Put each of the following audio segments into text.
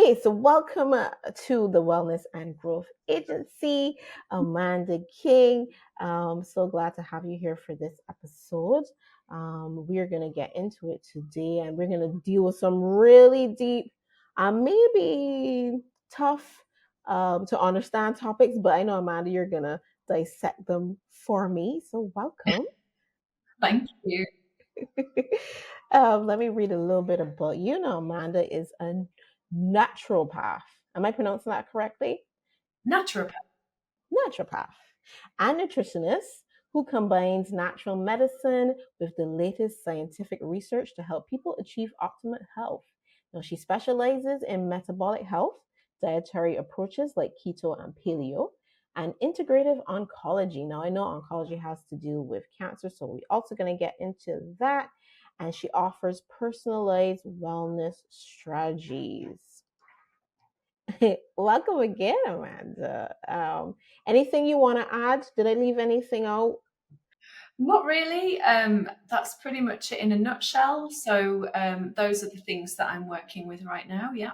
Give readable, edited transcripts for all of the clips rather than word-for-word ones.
Okay, so welcome to the Wellness and Growth Agency, Amanda King. So glad to have you here for this episode. We are going to get into it today, and we're going to deal with some really deep, maybe tough to understand topics, but I know, Amanda, you're going to dissect them for me. So welcome. Thank you. Let me read a little bit about you. Now, Amanda is a naturopath. Am I pronouncing that correctly? Naturopath. Naturopath and nutritionist who combines natural medicine with the latest scientific research to help people achieve optimal health. Now, she specializes in metabolic health, dietary approaches like keto and paleo, and integrative oncology. Now, I know oncology has to do with cancer, so we're also going to get into that. And she offers personalized wellness strategies. Welcome again, Amanda. Anything you want to add? Did I leave anything out? Not really. That's pretty much it in a nutshell. So those are the things that I'm working with right now. Yeah.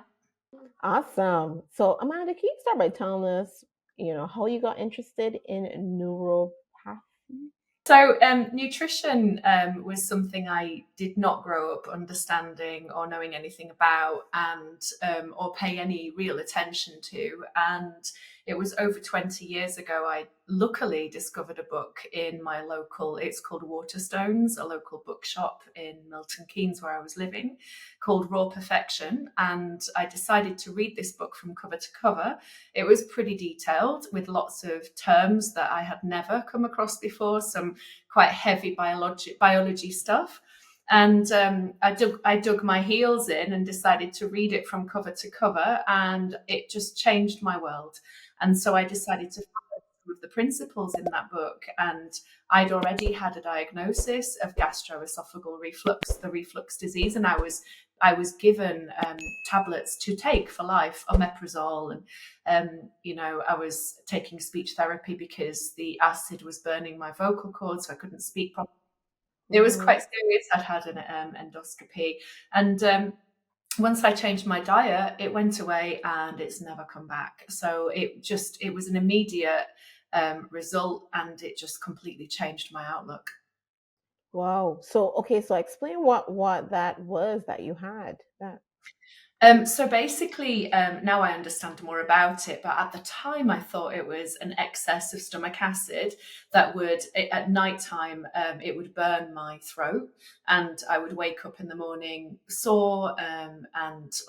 Awesome. So, Amanda, can you start by telling us, how you got interested in neuropathy? So nutrition was something I did not grow up understanding or knowing anything about, and or pay any real attention to. And it was over 20 years ago I luckily discovered a book in my local, it's called Waterstones, a local bookshop in Milton Keynes where I was living, called Raw Perfection. And I decided to read this book from cover to cover. It was pretty detailed with lots of terms that I had never come across before, some quite heavy biology stuff. And I dug my heels in and decided to read it from cover to cover, and it just changed my world. And so I decided to follow some of the principles in that book. And I'd already had a diagnosis of gastroesophageal reflux, the reflux disease, and I was given tablets to take for life, omeprazole, and I was taking speech therapy because the acid was burning my vocal cords, so I couldn't speak properly. It was Mm-hmm. quite serious. I'd had an endoscopy, and once I changed my diet, it went away and it's never come back. So it was an immediate result, and it just completely changed my outlook. Wow. So, okay, so explain what that was that you had. That. So basically, now I understand more about it, but at the time I thought it was an excess of stomach acid that would, at night time, it would burn my throat, and I would wake up in the morning sore and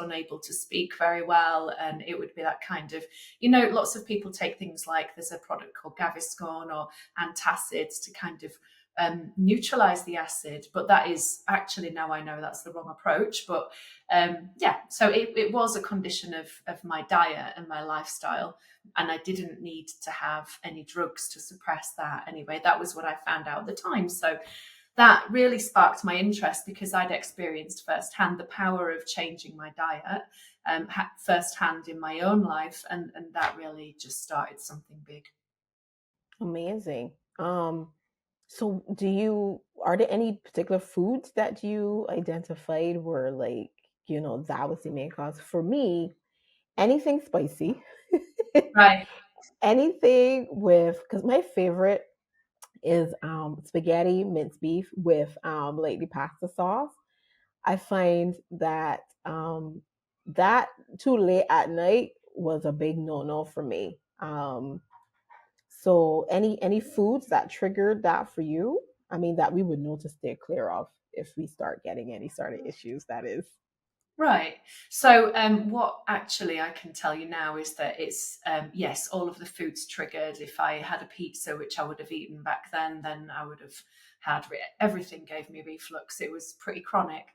unable to speak very well. And it would be that kind of, lots of people take things like there's a product called Gaviscon or antacids to kind of neutralize the acid, but that is actually, now I know that's the wrong approach. But so it was a condition of my diet and my lifestyle, and I didn't need to have any drugs to suppress that. Anyway, that was what I found out at the time. So that really sparked my interest because I'd experienced firsthand the power of changing my diet, firsthand in my own life, and that really just started something big. Amazing. So are there any particular foods that you identified were like, that was the main cause? For me, anything spicy, Right. anything with, because my favorite is spaghetti minced beef with like the pasta sauce. I find that that too late at night was a big no-no for me. So any foods that triggered that for you? I mean, that we would know to stay clear of if we start getting any sort of issues, that is. Right. So, what actually I can tell you now is that it's yes, all of the foods triggered. If I had a pizza, which I would have eaten back then I would have had everything gave me reflux. It was pretty chronic.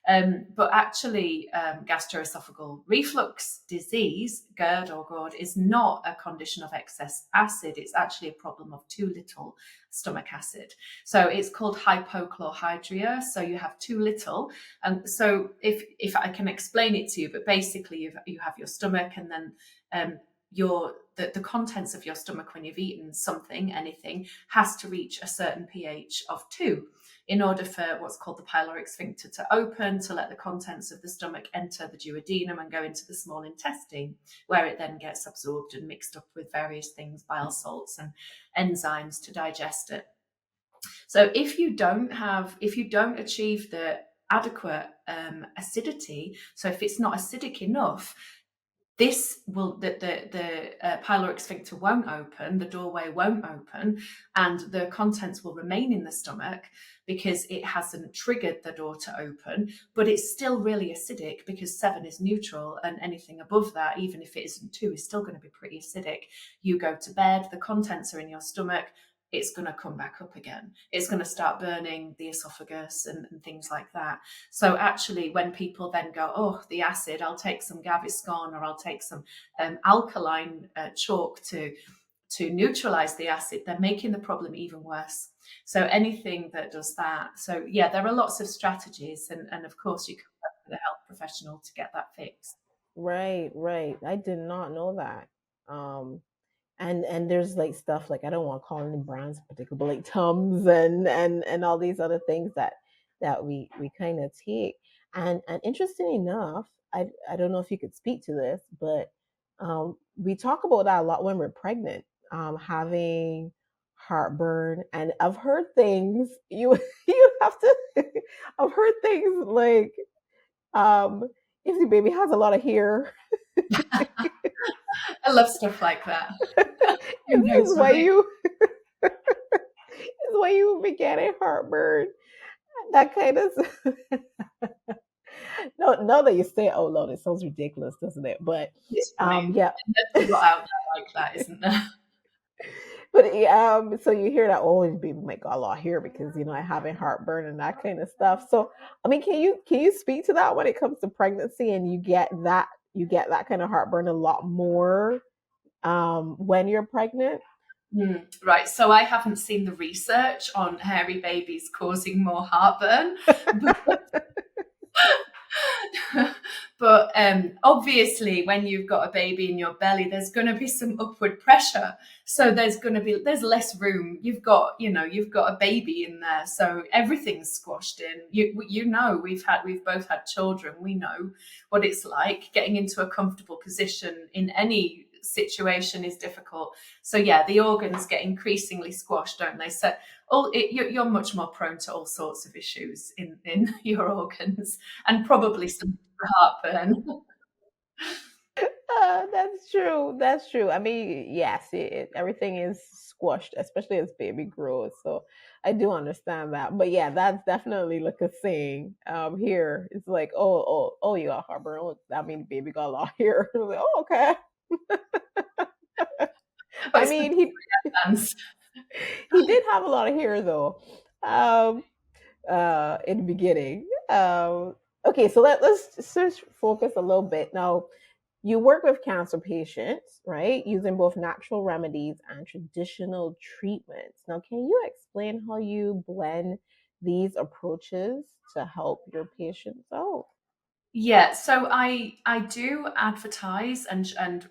But actually, gastroesophageal reflux disease, GERD or GORD, is not a condition of excess acid. It's actually a problem of too little stomach acid. So it's called hypochlorhydria. So you have too little. And so if I can explain it to you, but basically you have your stomach, and then your the contents of your stomach when you've eaten something, anything, has to reach a certain pH of 2 in order for what's called the pyloric sphincter to open, to let the contents of the stomach enter the duodenum and go into the small intestine, where it then gets absorbed and mixed up with various things, bile salts and enzymes to digest it. So if you don't achieve the adequate acidity, so if it's not acidic enough, this will the pyloric sphincter won't open, the doorway won't open, and the contents will remain in the stomach because it hasn't triggered the door to open. But it's still really acidic because 7 is neutral, and anything above that, even if it isn't 2, is still going to be pretty acidic. You go to bed, the contents are in your stomach, it's going to come back up again. It's going to start burning the esophagus and things like that. So actually, when people then go, oh, the acid, I'll take some Gaviscon or I'll take some alkaline chalk to neutralize the acid, they're making the problem even worse. So anything that does that. So yeah, there are lots of strategies, and of course you can work with a health professional to get that fixed. Right, right. I did not know that. And there's like stuff like I don't want to call any brands in particular, but like Tums and all these other things that we kind of take. And interesting enough, I don't know if you could speak to this, but we talk about that a lot when we're pregnant, having heartburn, and I've heard things you you have to I've heard things like if the baby has a lot of hair, I love stuff like that. Who is knows, why right? you is why you be getting heartburn. That kind of no that you say it out loud, it sounds ridiculous, doesn't it? But It's funny. yeah. And there's a lot out there like that, isn't there? But so you hear that, oh, baby might got a lot here because I having heartburn and that kind of stuff. So I mean, can you speak to that when it comes to pregnancy, and you get that kind of heartburn a lot more when you're pregnant? Right. So I haven't seen the research on hairy babies causing more heartburn, but obviously, when you've got a baby in your belly, there's going to be some upward pressure. So there's less room. You've got a baby in there, so everything's squashed in. We've both had children. We know what it's like. Getting into a comfortable position in any situation is difficult. So yeah, the organs get increasingly squashed, don't they? So you're much more prone to all sorts of issues in your organs, and probably some heartburn. That's true. That's true. I mean, yes, everything is squashed, especially as baby grows. So I do understand that. But yeah, that's definitely like a thing. Here it's like, oh, you got heartburn. Oh, that means baby got a lot here. I was like, oh, okay. Oh, I it's good mean, hands. he did have a lot of hair though. In the beginning. Okay, so let's just focus a little bit now. You work with cancer patients, right? Using both natural remedies and traditional treatments. Now, can you explain how you blend these approaches to help your patients out? Yeah, so I do advertise, and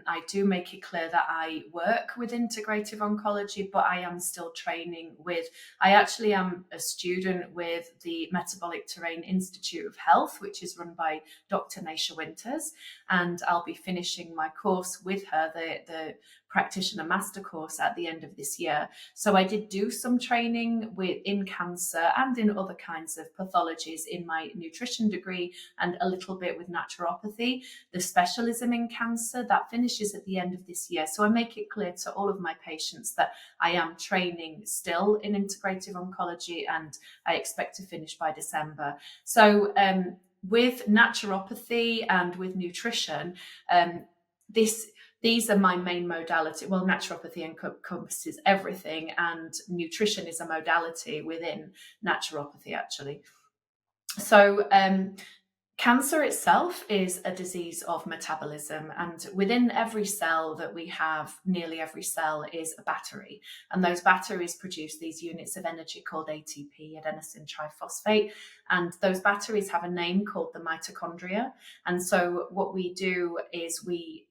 I do make it clear that I work with integrative oncology, but I am still training with. I actually am a student with the Metabolic Terrain Institute of Health, which is run by Dr. Naisha Winters, and I'll be finishing my course with her, the practitioner master course, at the end of this year. So I did do some training in cancer and in other kinds of pathologies in my nutrition degree, and a little bit with naturopathy. The specialism in cancer, that finishes at the end of this year. So I make it clear to all of my patients that I am training still in integrative oncology, and I expect to finish by December. So with naturopathy and with nutrition, these are my main modality. Well, naturopathy encompasses everything, and nutrition is a modality within naturopathy, actually. So cancer itself is a disease of metabolism, and within every cell that we have, nearly every cell is a battery, and those batteries produce these units of energy called ATP, adenosine triphosphate, and those batteries have a name called the mitochondria. And so what we do is we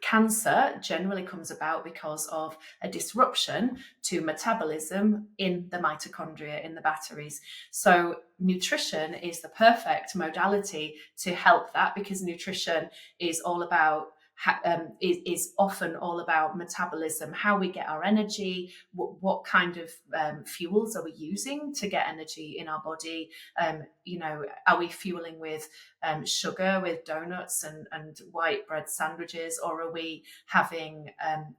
Cancer generally comes about because of a disruption to metabolism in the mitochondria, in the batteries. So nutrition is the perfect modality to help that, because nutrition is all about is often all about metabolism, how we get our energy, what kind of fuels are we using to get energy in our body. Are we fueling with sugar, with donuts and white bread sandwiches, or are we having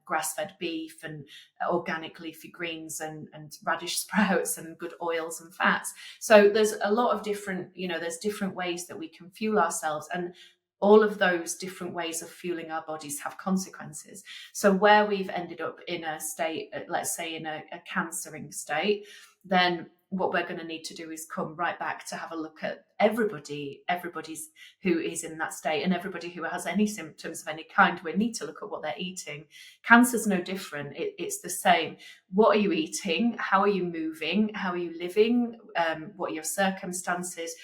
grass-fed beef and organic leafy greens and radish sprouts and good oils and fats? So there's a lot of different, there's different ways that we can fuel ourselves, and all of those different ways of fueling our bodies have consequences. So where we've ended up in a state, let's say in a cancering state, then what we're going to need to do is come right back to have a look at everybody's who is in that state, and everybody who has any symptoms of any kind. We need to look at what they're eating. Cancer's no different. It's the same. What are you eating? How are you moving? How are you living? What are your circumstances?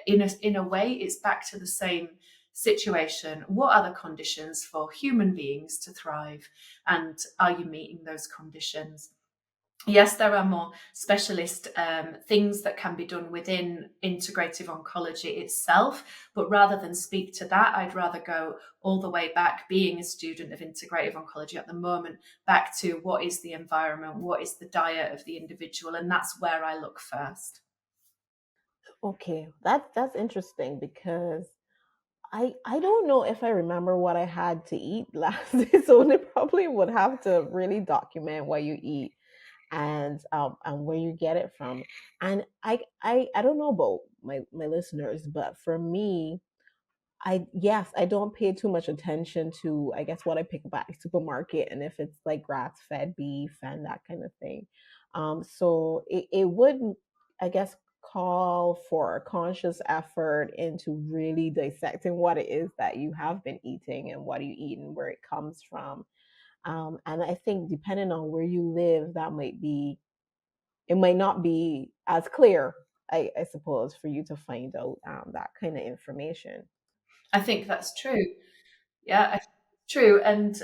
In a way, it's back to the same situation. What are the conditions for human beings to thrive, and are you meeting those conditions? Yes, there are more specialist things that can be done within integrative oncology itself, but rather than speak to that, I'd rather go all the way back, being a student of integrative oncology at the moment, back to what is the environment, what is the diet of the individual, and that's where I look first. Okay, that's interesting because I don't know if I remember what I had to eat last day, so they probably would have to really document what you eat and where you get it from. And I don't know about my listeners, but for me, I don't pay too much attention to, I guess, what I pick up at the supermarket and if it's like grass fed beef and that kind of thing. So it would, I guess, call for a conscious effort into really dissecting what it is that you have been eating and what you eat and where it comes from. And I think depending on where you live, it might not be as clear, I suppose, for you to find out that kind of information. I think that's true. Yeah, true. And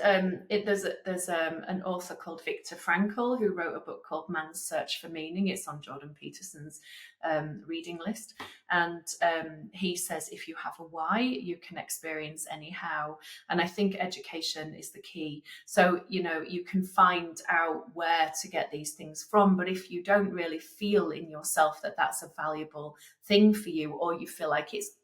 there's an author called Viktor Frankl who wrote a book called Man's Search for Meaning. It's on Jordan Peterson's reading list, and he says if you have a why, you can experience anyhow. And I think education is the key. So you can find out where to get these things from, but if you don't really feel in yourself that that's a valuable thing for you, or you feel like it's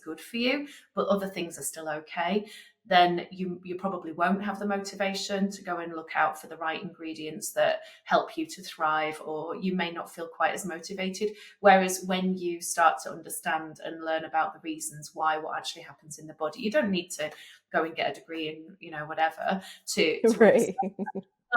good for you, but other things are still okay, then you probably won't have the motivation to go and look out for the right ingredients that help you to thrive, or you may not feel quite as motivated. Whereas when you start to understand and learn about the reasons why, what actually happens in the body, you don't need to go and get a degree in whatever to understand. Right.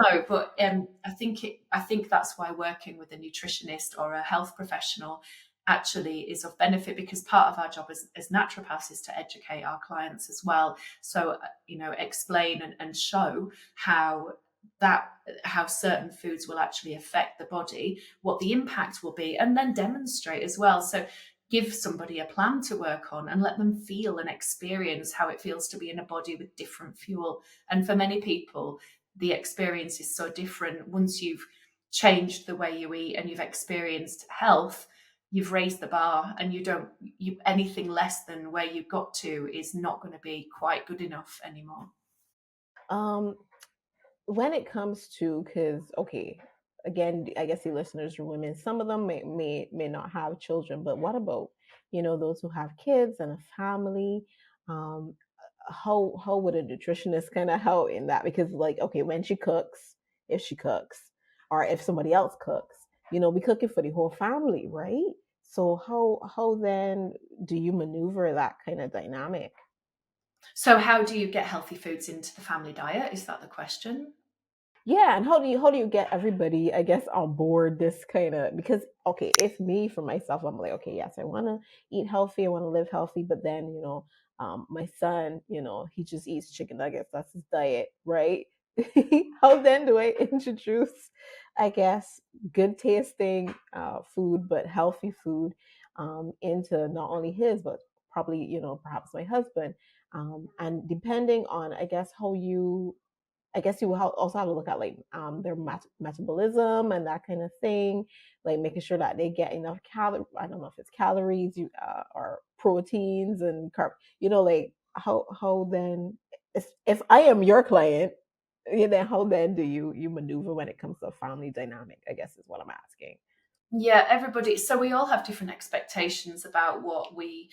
No, but I think that's why working with a nutritionist or a health professional actually is of benefit, because part of our job as naturopaths is to educate our clients as well. So explain and show how certain foods will actually affect the body, what the impact will be, and then demonstrate as well. So give somebody a plan to work on and let them feel and experience how it feels to be in a body with different fuel. And for many people, the experience is so different. Once you've changed the way you eat and you've experienced health, you've raised the bar, and you anything less than where you got to is not going to be quite good enough anymore. um, when it comes to, because okay, again, I guess the listeners are women. Some of them may not have children, but what about those who have kids and a family? Um, how would a nutritionist kind of help in that? Because like, okay, when she cooks, if she cooks, or if somebody else cooks, we cooking for the whole family, right? So how then do you maneuver that kind of dynamic? So how do you get healthy foods into the family diet? Is that the question? Yeah, and how do you get everybody, I guess, on board this kind of, because okay, if me for myself, I'm like, okay, yes, I want to eat healthy, I want to live healthy, but then my son, he just eats chicken nuggets. That's his diet, right? How then do I introduce, I guess, good tasting food but healthy food into not only his but probably perhaps my husband. And depending on, I guess, how you, I guess you will also have to look at like their metabolism and that kind of thing, like making sure that they get enough calories. I don't know if it's calories or proteins and carb. Like how then if I am your client, then how then do you maneuver when it comes to family dynamic? I guess is what I'm asking. Yeah, everybody. So we all have different expectations about what we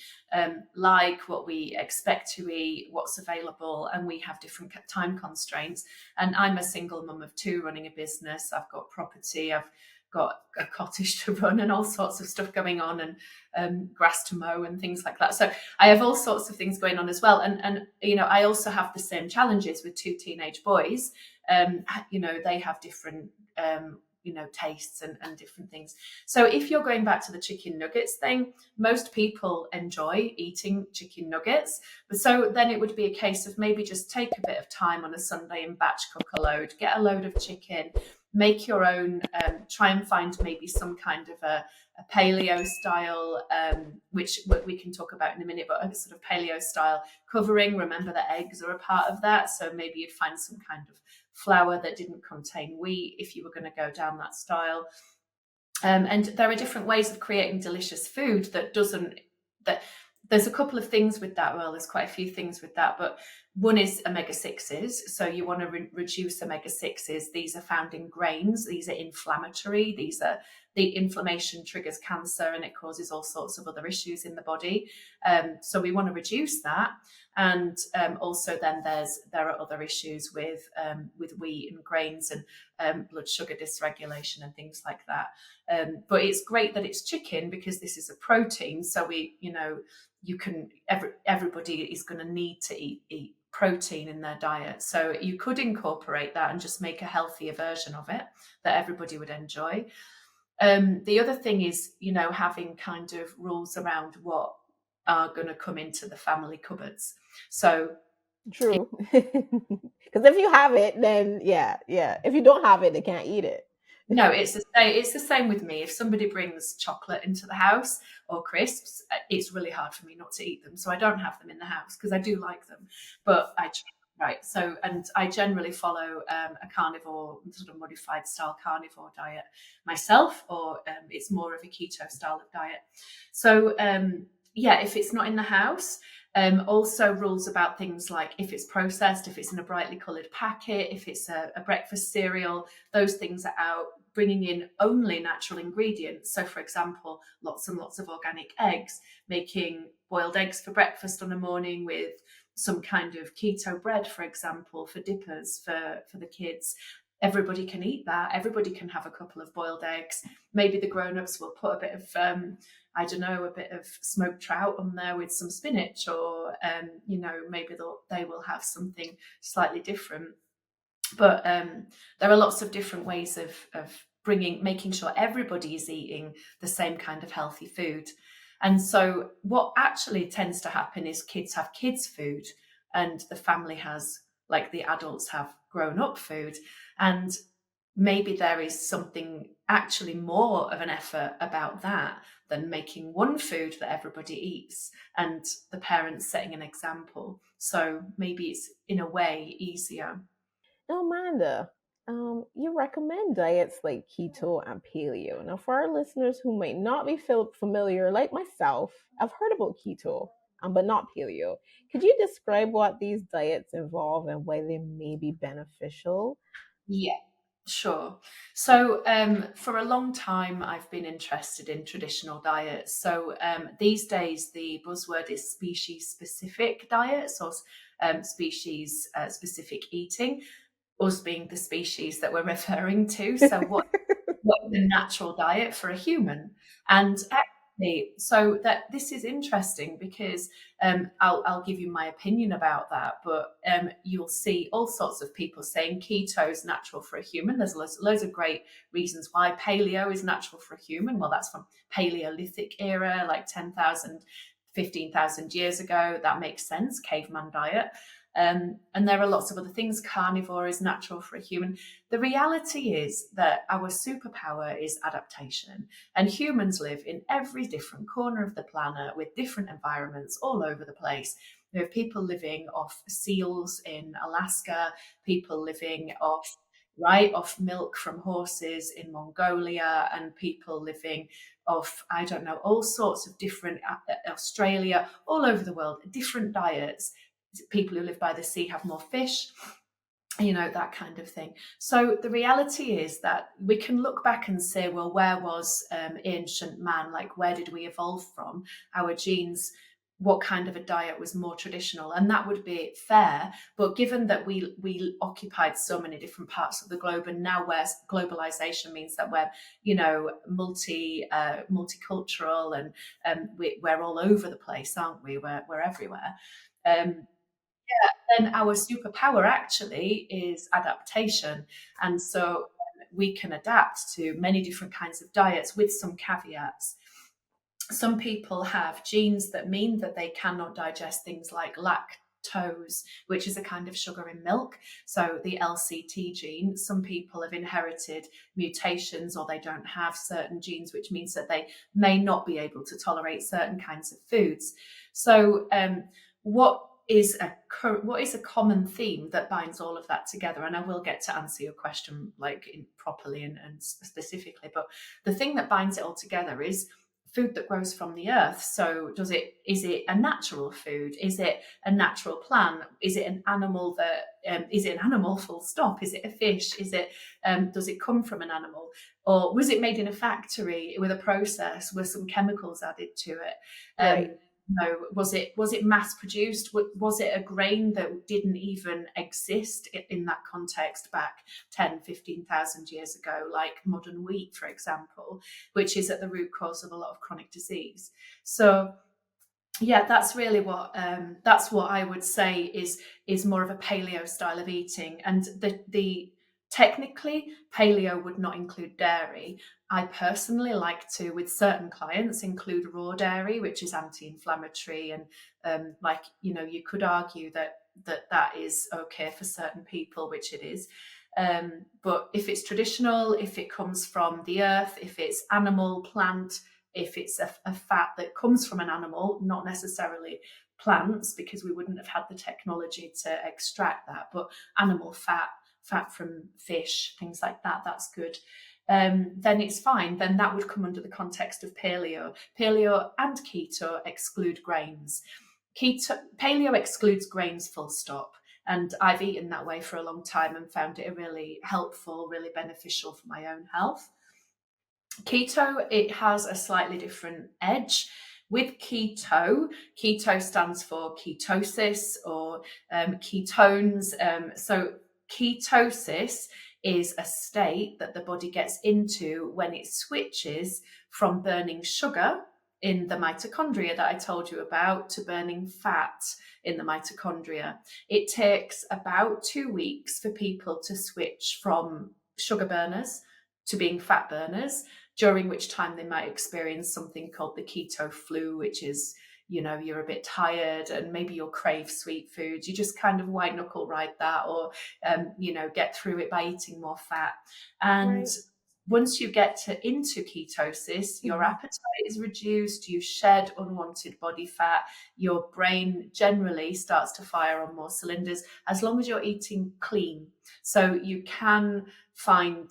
like, what we expect to eat, what's available, and we have different time constraints. And I'm a single mum of two running a business. I've got property, I've got a cottage to run, and all sorts of stuff going on, and grass to mow, and things like that. So I have all sorts of things going on as well. And I also have the same challenges with two teenage boys. They have different tastes and different things. So if you're going back to the chicken nuggets thing, most people enjoy eating chicken nuggets. But so then it would be a case of maybe just take a bit of time on a Sunday and batch cook a load, get a load of chicken, make your own, try and find maybe some kind of a paleo style, which we can talk about in a minute, but a sort of paleo style covering. Remember that eggs are a part of that. So maybe you'd find some kind of flour that didn't contain wheat if you were going to go down that style. And there are different ways of creating delicious food that there's a couple of things with that. Well, there's quite a few things with that, but one is omega-6s. So you want to reduce omega-6s. These are found in grains. These are inflammatory. The inflammation triggers cancer and it causes all sorts of other issues in the body. So we want to reduce that. And also then there are other issues with wheat and grains and blood sugar dysregulation and things like that. But it's great that it's chicken because this is a protein. So everybody is going to need to eat protein in their diet. So you could incorporate that and just make a healthier version of it that everybody would enjoy. The other thing is, having kind of rules around what are going to come into the family cupboards. So True. Because if you have it, then yeah. If you don't have it, they can't eat it. no, it's the same with me. If somebody brings chocolate into the house or crisps, it's really hard for me not to eat them. So I don't have them in the house because I do like them, but I try. Right. So, and I generally follow a carnivore, sort of modified style carnivore diet myself, or it's more of a keto style of diet. So, yeah, if it's not in the house, also rules about things like if it's processed, if it's in a brightly coloured packet, if it's a breakfast cereal, those things are out. Bringing in only natural ingredients. So, for example, lots and lots of organic eggs, making boiled eggs for breakfast on a morning with some kind of keto bread, for example, for dippers for the kids. Everybody can eat that. Everybody can have a couple of boiled eggs. Maybe the grown-ups will put a bit of I don't know, a bit of smoked trout on there with some spinach, or maybe they will have something slightly different. But there are lots of different ways of making sure everybody is eating the same kind of healthy food. And so what actually tends to happen is kids have kids food and the family has, like, the adults have grown up food. And maybe there is something actually more of an effort about that than making one food that everybody eats and the parents setting an example. So maybe it's in a way easier. Now, Amanda, you recommend diets like keto and paleo. Now, for our listeners who might not be familiar, like myself, I've heard about keto, but not paleo. Could you describe what these diets involve and why they may be beneficial? Yeah, sure. So, for a long time, I've been interested in traditional diets. So, these days, the buzzword is species specific diets, or species specific eating, us being the species that we're referring to. So, what's the natural diet for a human? And actually, so that this is interesting because I'll give you my opinion about that, but you'll see all sorts of people saying keto is natural for a human. There's loads of great reasons why. Paleo is natural for a human. Well, that's from Paleolithic era, like 10,000, 15,000 years ago. That makes sense, caveman diet. And there are lots of other things. Carnivore is natural for a human. The reality is that our superpower is adaptation, and humans live in every different corner of the planet with different environments all over the place. You have people living off seals in Alaska, people living off milk from horses in Mongolia, and people living off, I don't know, all sorts of different, Australia, all over the world, different diets. People who live by the sea have more fish, that kind of thing. So the reality is that we can look back and say, well, where was ancient man? Like, where did we evolve from? Our genes, what kind of a diet was more traditional? And that would be fair. But given that we occupied so many different parts of the globe, and now where globalization means that we're, multicultural, and we're all over the place, aren't we? We're everywhere. Um, then our superpower actually is adaptation. And so we can adapt to many different kinds of diets with some caveats. Some people have genes that mean that they cannot digest things like lactose, which is a kind of sugar in milk. So the LCT gene, some people have inherited mutations, or they don't have certain genes, which means that they may not be able to tolerate certain kinds of foods. So what is a common theme that binds all of that together? And I will get to answer your question properly and specifically, but the thing that binds it all together is food that grows from the earth. So is it a natural food? Is it a natural plant? Is it an animal full stop? Is it a fish? Does it come from an animal? Or was it made in a factory with a process with some chemicals added to it? Right. Was it mass produced? Was it a grain that didn't even exist in that context back 10, 15,000 years ago, like modern wheat, for example, which is at the root cause of a lot of chronic disease? So yeah, that's really what I would say is more of a paleo style of eating. And the technically, paleo would not include dairy. I personally like to, with certain clients, include raw dairy, which is anti-inflammatory, and you could argue that is okay for certain people, which it is. But if it's traditional, if it comes from the earth, if it's animal, plant, if it's a fat that comes from an animal, not necessarily plants, because we wouldn't have had the technology to extract that, but animal fat from fish, things like that, that's good. Then it's fine. Then that would come under the context of paleo. Paleo and keto exclude grains. Paleo excludes grains, full stop. And I've eaten that way for a long time and found it really helpful, really beneficial for my own health. Keto, it has a slightly different edge. With keto stands for ketosis, or ketones. So ketosis is a state that the body gets into when it switches from burning sugar in the mitochondria that I told you about to burning fat in the mitochondria. It takes about 2 weeks for people to switch from sugar burners to being fat burners, during which time they might experience something called the keto flu, which is, you're a bit tired and maybe you'll crave sweet foods. You just kind of white knuckle ride that, or, get through it by eating more fat. And Right. once you get into ketosis, your Mm-hmm. appetite is reduced, you shed unwanted body fat, your brain generally starts to fire on more cylinders, as long as you're eating clean. So you can find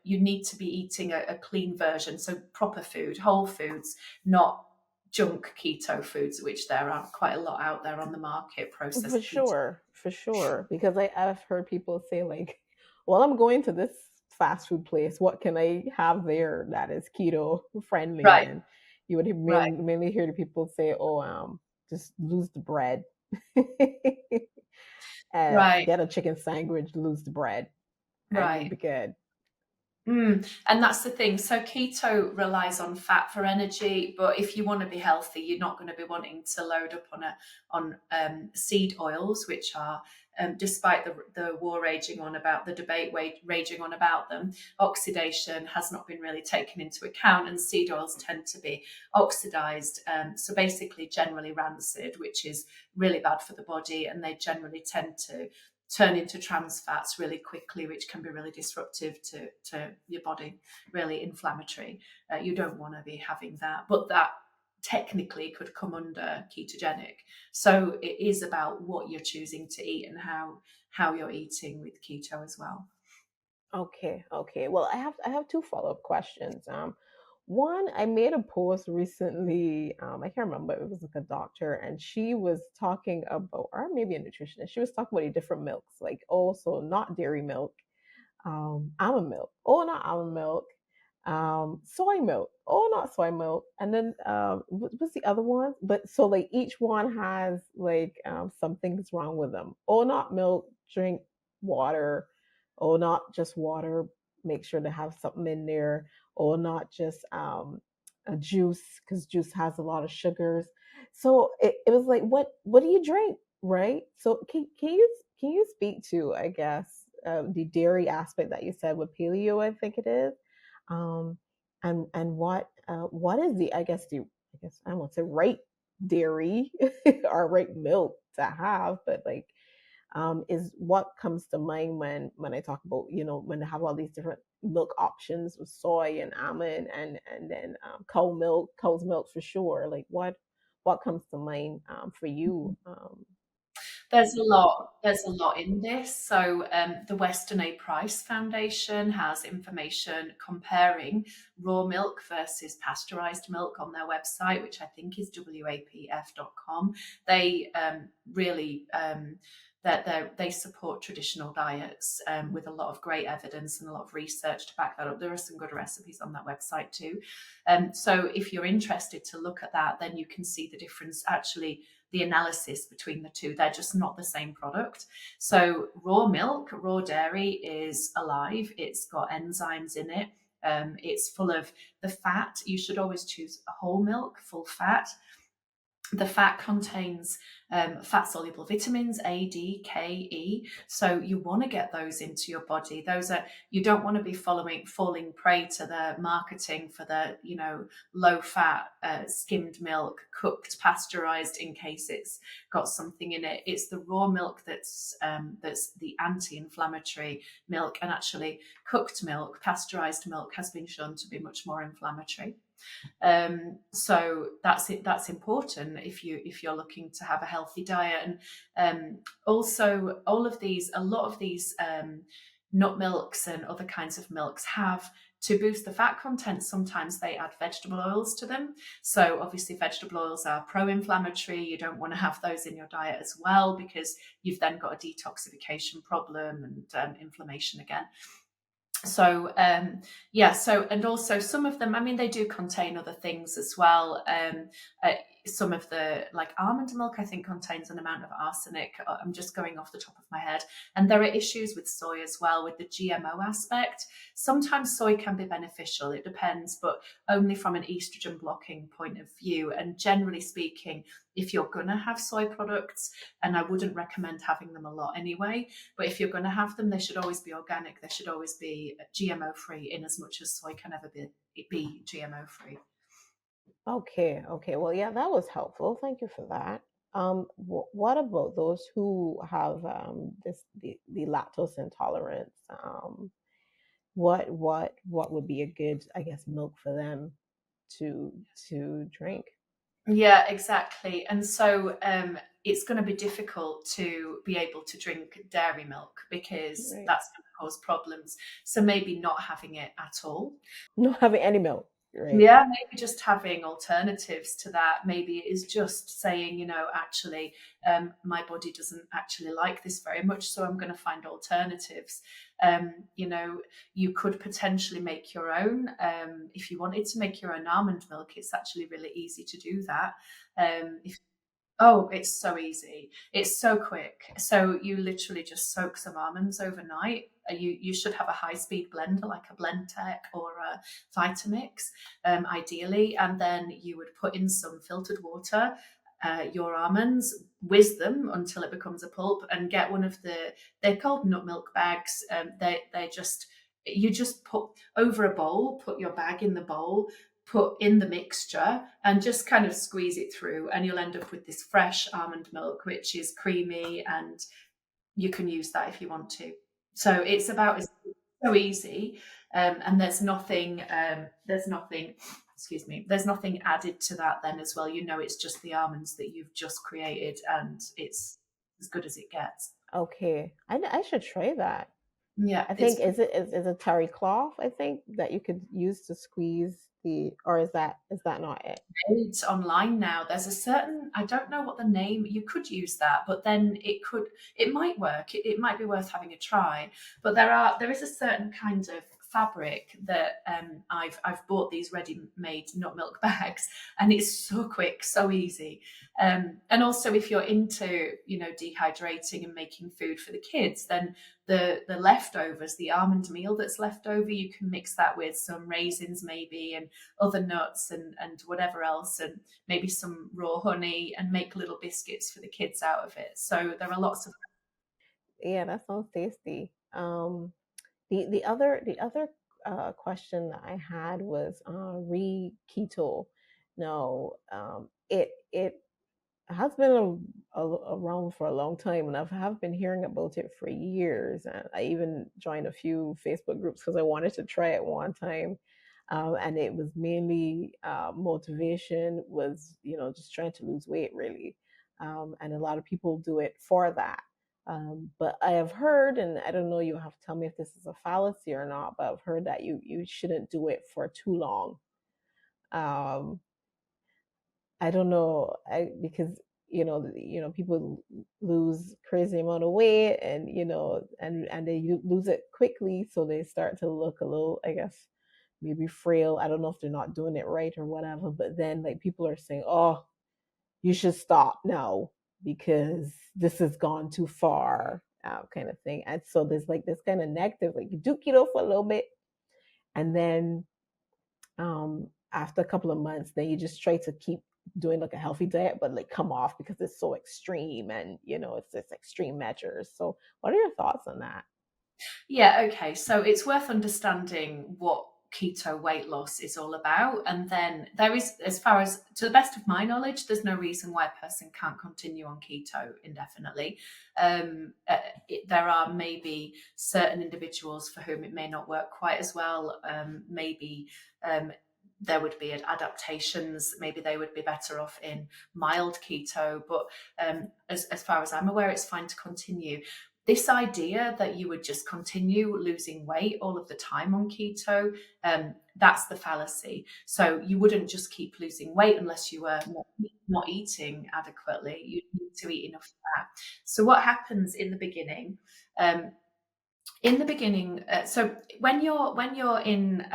you need to be eating a clean version, so proper food, whole foods, not junk keto foods, which there are quite a lot out there on the market, For processed keto. sure, for sure. Because I've heard people say like, "Well, I'm going to this fast food place. What can I have there that is keto friendly?" Right, And you would right, mainly hear the people say, "Oh, just lose the bread, right, get a chicken sandwich, lose the bread, and you'll right. be good." And that's the thing. So keto relies on fat for energy, but if you want to be healthy, you're not going to be wanting to load up on seed oils, which are, despite the war raging on about the debate raging on about them, oxidation has not been really taken into account, and seed oils tend to be oxidized. So basically, generally rancid, which is really bad for the body, and they generally tend to turn into trans fats really quickly, which can be really disruptive to your body, really inflammatory. You don't want to be having that. But that technically could come under ketogenic. So it is about what you're choosing to eat and how you're eating with keto as well. Okay, okay. Well, I have two follow-up questions. One, I made a post recently. I can't remember. It was like a doctor, and she was talking about, or maybe a nutritionist. She was talking about the different milks, like, oh, so not dairy milk, almond milk. Oh, not almond milk. Soy milk. Oh, not soy milk. And then what's the other one? But so like each one has like something's wrong with them. Oh, not milk. Drink water. Oh, not just water. Make sure to have something in there. Or not just a juice because juice has a lot of sugars. So it was like, what do you drink, right? So can you speak to, I guess, the dairy aspect that you said with paleo, I think it is, um, and what is the, I guess I won't say right dairy or right milk to have, but like is what comes to mind when I talk about, when they have all these different milk options with soy and almond and then cow's milk for sure. Like what comes to mind for you? There's a lot in this. So the Weston A. Price Foundation has information comparing raw milk versus pasteurized milk on their website, which I think is wapf.com. They really that they support traditional diets with a lot of great evidence and a lot of research to back that up. There are some good recipes on that website too. So if you're interested to look at that, then you can see the difference, actually the analysis between the two. They're just not the same product. So raw milk, raw dairy is alive. It's got enzymes in it. It's full of the fat. You should always choose whole milk, full fat. The fat contains fat soluble vitamins A, D, K, E. So you want to get those into your body. You don't want to be falling prey to the marketing for the low fat skimmed milk, cooked, pasteurized in case it's got something in it. It's the raw milk that's the anti-inflammatory milk, and actually cooked milk, pasteurized milk, has been shown to be much more inflammatory. So that's it. That's important if you're looking to have a healthy diet. And also, a lot of these nut milks and other kinds of milks have, to boost the fat content, sometimes they add vegetable oils to them. So obviously vegetable oils are pro-inflammatory. You don't want to have those in your diet as well, because you've then got a detoxification problem and inflammation again. So and also some of them, I mean, they do contain other things as well. Some of the, like almond milk, I think contains an amount of arsenic. I'm just going off the top of my head. And there are issues with soy as well, with the GMO aspect. Sometimes soy can be beneficial, it depends, but only from an estrogen blocking point of view. And generally speaking, if you're going to have soy products, and I wouldn't recommend having them a lot anyway, but if you're going to have them, they should always be organic. They should always be GMO free, in as much as soy can never be GMO free. Okay, okay. Well, yeah, that was helpful. Thank you for that. What about those who have the lactose intolerance? What would be a good, I guess, milk for them to drink? Yeah, exactly. And so it's going to be difficult to be able to drink dairy milk, because Right. that's going to cause problems. So maybe not having it at all. Not having any milk, right? Yeah, maybe just having alternatives to that. Maybe it is just saying, actually, my body doesn't actually like this very much, so I'm going to find alternatives. You could potentially make your own. If you wanted to make your own almond milk, it's actually really easy to do that. If Oh, it's so easy. It's so quick. So you literally just soak some almonds overnight. You should have a high speed blender like a Blendtec or a Vitamix, ideally, and then you would put in some filtered water, your almonds, whiz them until it becomes a pulp, and get one of they're called nut milk bags. They just You just put over a bowl, put your bag in the bowl, put in the mixture, and just kind of squeeze it through, and you'll end up with this fresh almond milk, which is creamy, and you can use that if you want to. So it's so easy, and there's nothing excuse me, there's nothing added to that then as well. It's just the almonds that you've just created, and it's as good as it gets. Okay, I should try that. Yeah, I it's think is a terry cloth. I think that you could use to squeeze the, or is that not it? made online now. There's a certain, I don't know what the name, you could use that, but then it might work. It might be worth having a try. But there is a certain kind of fabric that I've bought these ready-made nut milk bags, and it's so quick, so easy. And also, if you're into dehydrating and making food for the kids, then the leftovers, the almond meal that's left over, you can mix that with some raisins maybe, and other nuts and whatever else, and maybe some raw honey, and make little biscuits for the kids out of it. So there are lots of. Yeah, that sounds tasty. The other question that I had was re keto. No, it has been around for a long time, and have been hearing about it for years. And I even joined a few Facebook groups because I wanted to try it one time. And it was mainly motivation was, just trying to lose weight, really. And a lot of people do it for that. But I have heard, and I don't know, you have to tell me if this is a fallacy or not, but I've heard that you shouldn't do it for too long. Um, I don't know, because people lose crazy amount of weight, and and they lose it quickly, so they start to look a little, I guess, maybe frail. I don't know if they're not doing it right or whatever, but then like people are saying, "Oh, you should stop now because this has gone too far," kind of thing. And so there's like this kind of negative, like you do keto for a little bit, and then after a couple of months, then you just try to keep doing like a healthy diet, but like come off because it's so extreme, and it's this extreme measures. So, what are your thoughts on that? Yeah, okay. So it's worth understanding what keto weight loss is all about. And then there is, as far as to the best of my knowledge, there's no reason why a person can't continue on keto indefinitely. There are maybe certain individuals for whom it may not work quite as well. Maybe there would be adaptations. Maybe they would be better off in mild keto. But as far as I'm aware, it's fine to continue. This idea that you would just continue losing weight all of the time on keto, that's the fallacy. So you wouldn't just keep losing weight unless you were not eating adequately. You need to eat enough fat. So what happens in the beginning? Um, so when you're in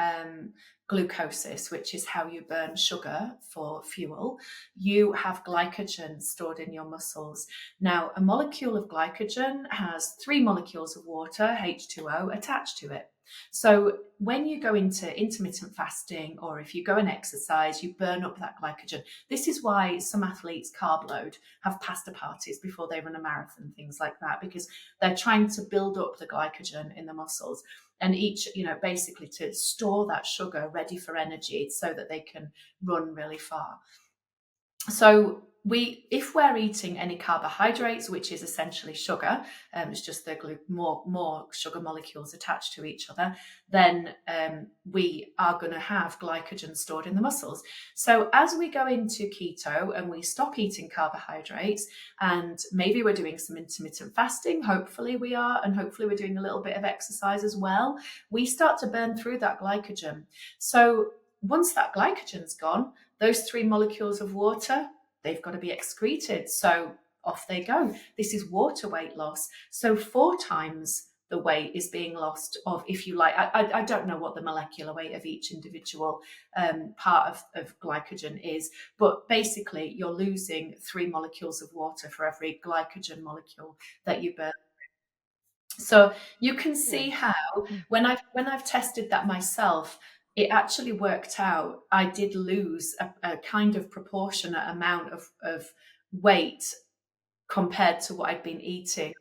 glucosis, which is how you burn sugar for fuel, you have glycogen stored in your muscles. Now, a molecule of glycogen has 3 molecules of water, H2O, attached to it. So when you go into intermittent fasting, or if you go and exercise, you burn up that glycogen. This is why some athletes carb load, have pasta parties before they run a marathon, things like that, because they're trying to build up the glycogen in the muscles, and basically to store that sugar ready for energy so that they can run really far. So if we're eating any carbohydrates, which is essentially sugar, it's just the more sugar molecules attached to each other, then we are going to have glycogen stored in the muscles. So as we go into keto and we stop eating carbohydrates, and maybe we're doing some intermittent fasting, hopefully we are, and hopefully we're doing a little bit of exercise as well, we start to burn through that glycogen. So once that glycogen's gone, those 3 molecules of water, they've got to be excreted. So off they go. This is water weight loss. So 4 times the weight is being lost of, if you like, I don't know what the molecular weight of each individual part of glycogen is, but basically you're losing 3 molecules of water for every glycogen molecule that you burn. So you can see Hmm. how when I've tested that myself, it actually worked out. I did lose a kind of proportionate amount of weight compared to what I'd been eating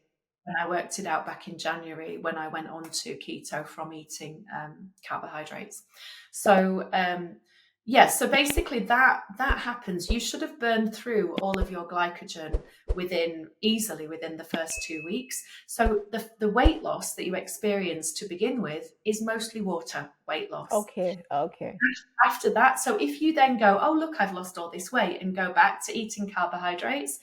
when I worked it out back in January when I went on to keto from eating carbohydrates. So Yes, so basically that happens. You should have burned through all of your glycogen easily within the first 2 weeks. So the weight loss that you experience to begin with is mostly water weight loss. Okay, okay, After that, so if you then go, oh look, I've lost all this weight, and go back to eating carbohydrates,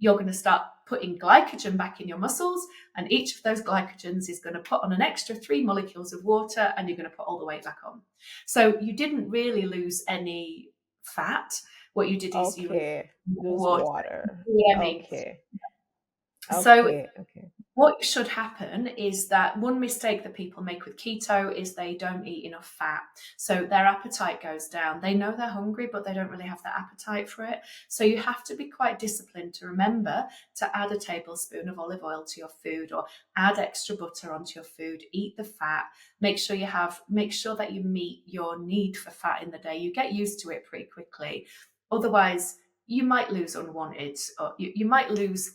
you're going to start putting glycogen back in your muscles, and each of those glycogens is going to put on an extra 3 molecules of water, and you're going to put all the weight back on. So you didn't really lose any fat. What you did is you okay. Lose water. water. I mean, Okay, so okay, okay, what should happen is that one mistake that people make with keto is they don't eat enough fat. So their appetite goes down. They know they're hungry, but they don't really have the appetite for it. So you have to be quite disciplined to remember to add a tablespoon of olive oil to your food, or add extra butter onto your food, eat the fat, make sure that you meet your need for fat in the day. You get used to it pretty quickly. Otherwise, you might lose unwanted, or you might lose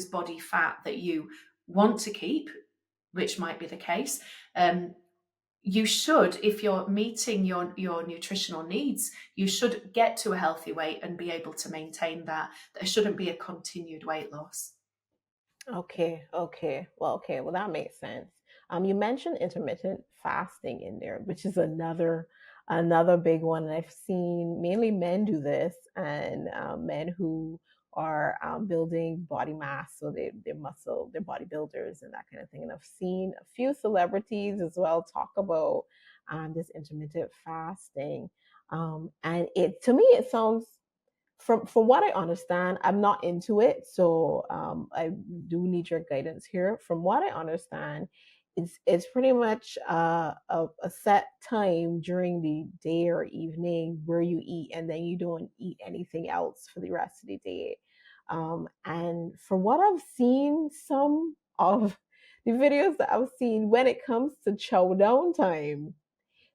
body fat that you want to keep, which might be the case. Um, you should, if you're meeting your nutritional needs, you should get to a healthy weight and be able to maintain that. There shouldn't be a continued weight loss. okay, okay. Well, that makes sense. You mentioned intermittent fasting in there, which is another big one. And I've seen mainly men do this, and men who are building body mass, so they're muscle, they're bodybuilders and that kind of thing. And I've seen a few celebrities as well talk about this intermittent fasting. And it to me it sounds, from what I understand, I'm not into it, so I do need your guidance here. From what I understand, it's pretty much a set time during the day or evening where you eat, and then you don't eat anything else for the rest of the day. And from what I've seen, some of the videos that I've seen, when it comes to chow down time,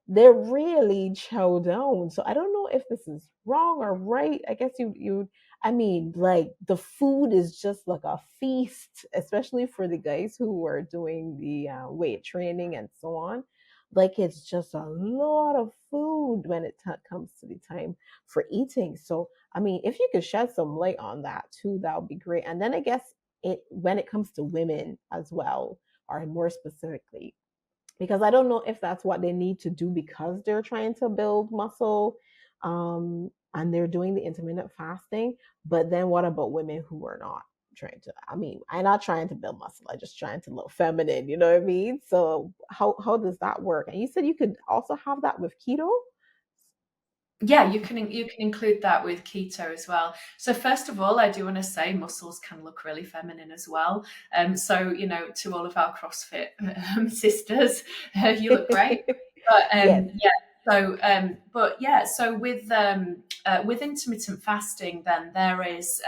they're really chow down. So I don't know if this is wrong or right. I guess I mean, like the food is just like a feast, especially for the guys who are doing the weight training and so on. Like it's just a lot of food when it comes to the time for eating. So I mean, if you could shed some light on that too, that would be great. And then I guess it when it comes to women as well, or more specifically, because I don't know if that's what they need to do because they're trying to build muscle, and they're doing the intermittent fasting. But then what about women who are not trying to? I mean, I'm not trying to build muscle. I'm just trying to look feminine. You know what I mean? So how does that work? And you said you could also have that with keto. Yeah, you can include that with keto as well. So first of all, I do want to say muscles can look really feminine as well. So to all of our CrossFit sisters, you look great. But Yes. yeah, so with intermittent fasting, then there is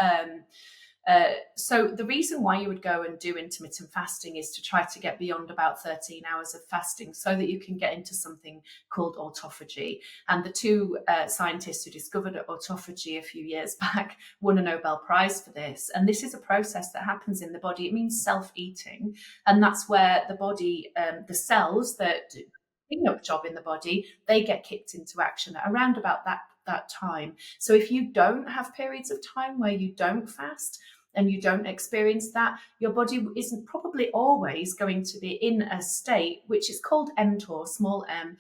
so the reason why you would go and do intermittent fasting is to try to get beyond about 13 hours of fasting so that you can get into something called autophagy. And the two scientists who discovered autophagy a few years back won a Nobel Prize for this. And this is a process that happens in the body. It means self-eating. And that's where the body, the cells that do the job in the body, they get kicked into action at around about that time. So if you don't have periods of time where you don't fast, and you don't experience that, your body isn't probably always going to be in a state which is called mTOR, small m,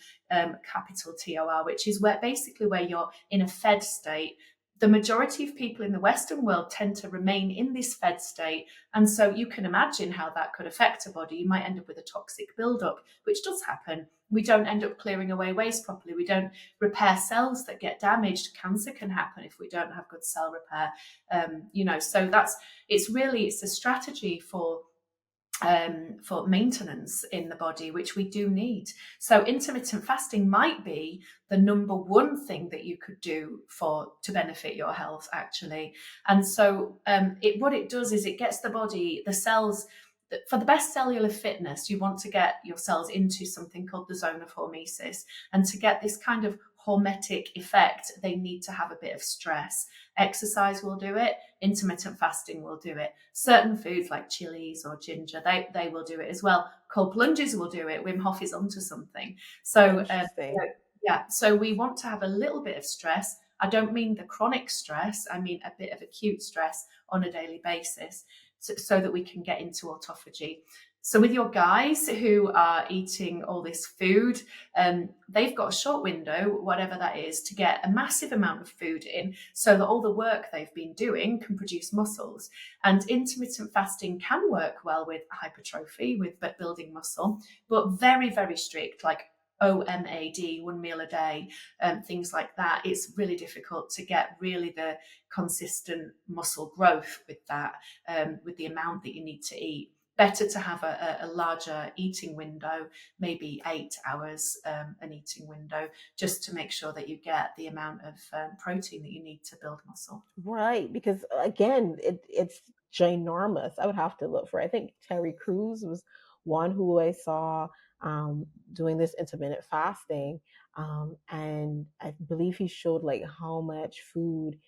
capital TOR, which is where you're in a fed state. The majority of people in the Western world tend to remain in this fed state. And so you can imagine how that could affect a body. You might end up with a toxic buildup, which does happen. We don't end up clearing away waste properly. We don't repair cells that get damaged. Cancer can happen if we don't have good cell repair. So it's a strategy for maintenance in the body, which we do need. So intermittent fasting might be the number one thing that you could do to benefit your health, actually. And so what it does is it gets the body, the cells, for the best cellular fitness, you want to get your cells into something called the zone of hormesis. And to get this kind of hormetic effect, they need to have a bit of stress. Exercise will do it. Intermittent fasting will do it. Certain foods like chilies or ginger, they will do it as well. Cold plunges will do it. Wim Hof is onto something. So Interesting. Yeah, so we want to have a little bit of stress. I don't mean the chronic stress, I mean a bit of acute stress on a daily basis, so that we can get into autophagy. So, with your guys who are eating all this food, they've got a short window, whatever that is, to get a massive amount of food in so that all the work they've been doing can produce muscles. And intermittent fasting can work well with hypertrophy, with building muscle, but very, very strict, like OMAD, 1 meal a day, things like that. It's really difficult to get really the consistent muscle growth with that, with the amount that you need to eat. Better to have a larger eating window, maybe 8 hours, an eating window, just to make sure that you get the amount of protein that you need to build muscle. Right, because again, it's ginormous. I would have to look for. I think Terry Crews was one who I saw doing this intermittent fasting, and I believe he showed like how much food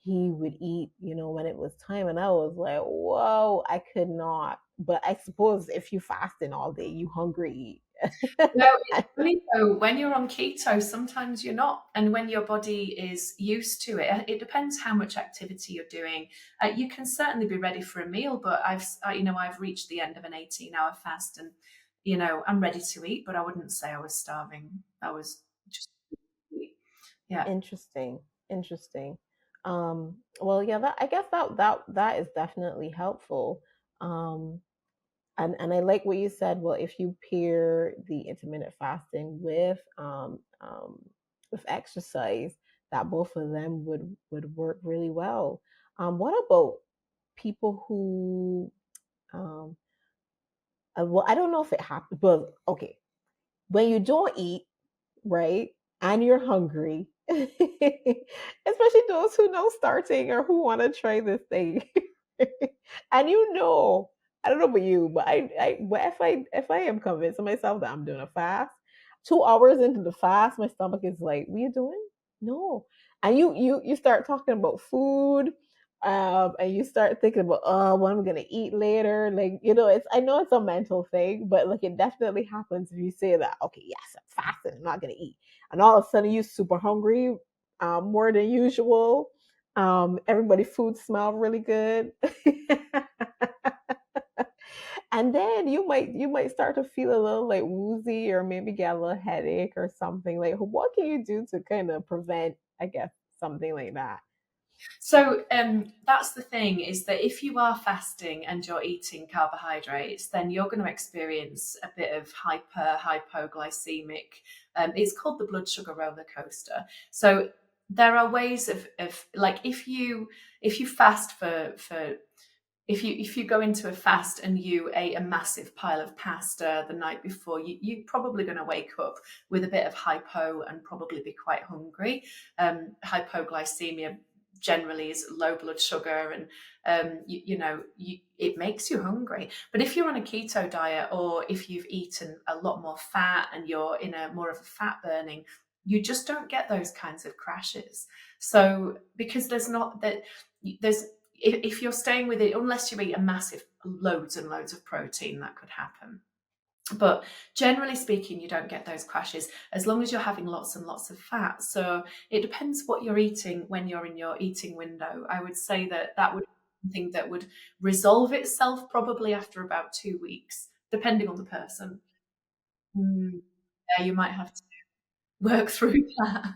he would eat, when it was time, and I was like, whoa, I could not. But I suppose if you fasting all day, you hungry eat. No, it's funny though, when you're on keto, sometimes you're not. And when your body is used to it, it depends how much activity you're doing. You can certainly be ready for a meal, but I've reached the end of an 18-hour fast, and, I'm ready to eat, but I wouldn't say I was starving. I was just, yeah. Interesting. Interesting. Well, yeah, that I guess that is definitely helpful. Um, and I like what you said. Well, if you pair the intermittent fasting with exercise, that both of them would work really well. What about people who well, I don't know if it happens, but okay, when you don't eat, right? And you're hungry, especially those who know starting or who want to try this thing. And I don't know about you, but but if I am convinced of myself that I'm doing a fast, 2 hours into the fast, my stomach is like, "What are you doing? No." And you start talking about food, and you start thinking about, oh, what I'm gonna eat later. Like, it's I know it's a mental thing, but like it definitely happens if you say that, okay, yes, I'm fasting, I'm not gonna eat. And all of a sudden you super hungry, more than usual. Everybody food smell really good. And then you might start to feel a little like woozy or maybe get a little headache or something. Like, what can you do to kind of prevent, I guess, something like that? So that's the thing, is that if you are fasting and you're eating carbohydrates, then you're going to experience a bit of hypoglycemic. It's called the blood sugar roller coaster. So there are ways of like, if you fast for if you go into a fast and you ate a massive pile of pasta the night before, you're probably going to wake up with a bit of hypo and probably be quite hungry. Hypoglycemia generally is low blood sugar, and it makes you hungry. But if you're on a keto diet, or if you've eaten a lot more fat and you're in a more of a fat burning, you just don't get those kinds of crashes. So because there's if you're staying with it, unless you eat a massive loads and loads of protein, that could happen. But generally speaking, you don't get those crashes as long as you're having lots and lots of fat. So it depends what you're eating when you're in your eating window. I would say that would be something that would resolve itself probably after about 2 weeks, depending on the person. Mm, yeah, you might have to work through that.